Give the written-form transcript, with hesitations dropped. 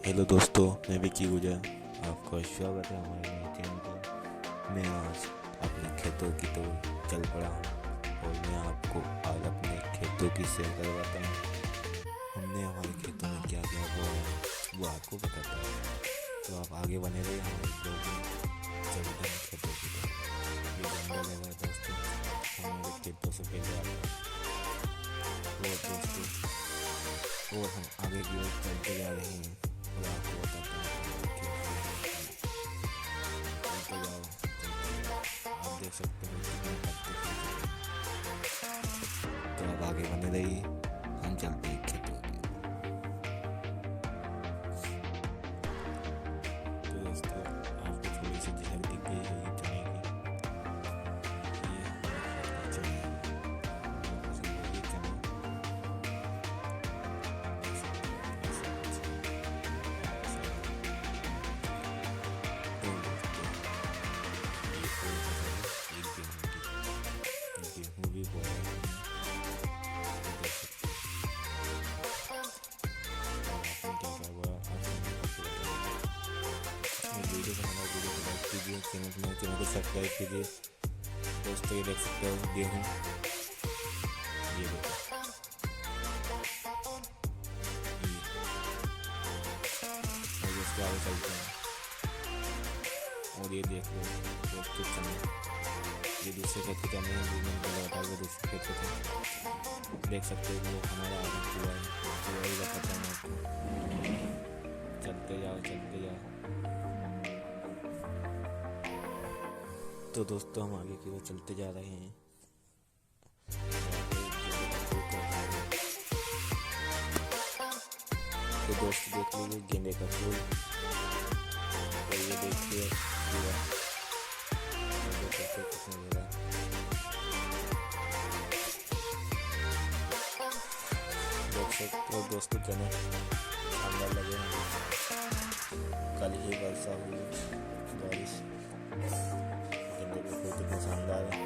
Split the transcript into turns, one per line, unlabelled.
Hello दोस्तों, मैं विकी गुजर। आपका स्वागत है हमारे नए चैनल पर। मैं आज अपने खेतों की तो चल पड़ा हूँ और मैं आपको आज अपने खेतों की सैर करवाता हूँ। हमने हमारे खेतों में क्या क्या बोया है वो आपको बताता है, तो आप आगे बने रहिए हमारे ब्लॉग में। चलते हैं खेतों की तरफ। ये जंगल है दोस्तों, हमारे खेतों से पहले आता है। और दोस्तों, और हम आगे की ओर चलते जा रहे हैं और आपको बताता हूँ हमारे खेत चलते जाओ चलते जाओ। आप देख सकते हो कितने पत्ते खिल चुके हैं। तो आप आगे बने रहिए, हम चलते हैं खेतों की ओर। तो दोस्तों, आपको थोड़ी सी झलक दिख गई है ये चने की। ये हमारे खेत का चना है। बहुत पसंद है ये चना। आप देख सकते हो ऐसे अच्छे ऐसे। और दोस्तों, ये कोई फसल है एक गेहूँ की। गेहूँ भी बोया है हमने, तो देख सकते हो। और आपने क्या क्या बोया आज मैं आपको बताऊँगा। वीडियो को हमारे वीडियो को लाइक कीजिए, चैनल को सब्सक्राइब कीजिए। दोस्तों, ये देख सकते हो गेहूँ, ये देखो ये। और इसके आगे चलते हैं और ये देख लो दोस्तों चने। ये दूसरे खेत के चने हैं, जो मैंने पहले बताया वो दूसरे खेत के थे। देख सकते हो वो हमारा आगे हुआ है, तो वही बताता हूँ आपको। चलते जाओ चलते जाओ। तो दोस्तों, हम आगे की ओर चलते जा रहे हैं। आगे गेंदे का फूल का झाड़ है। तो दोस्त देख लीजिए गेंदे का फूल। और ये देखिए पूरा देख सकते हो कितने बड़ा। देख सकते हो दोस्तों चने शानदार लगे हैं। कल ही वर्षा हुई बारिश। गेंदे का फूल कितना शानदार है।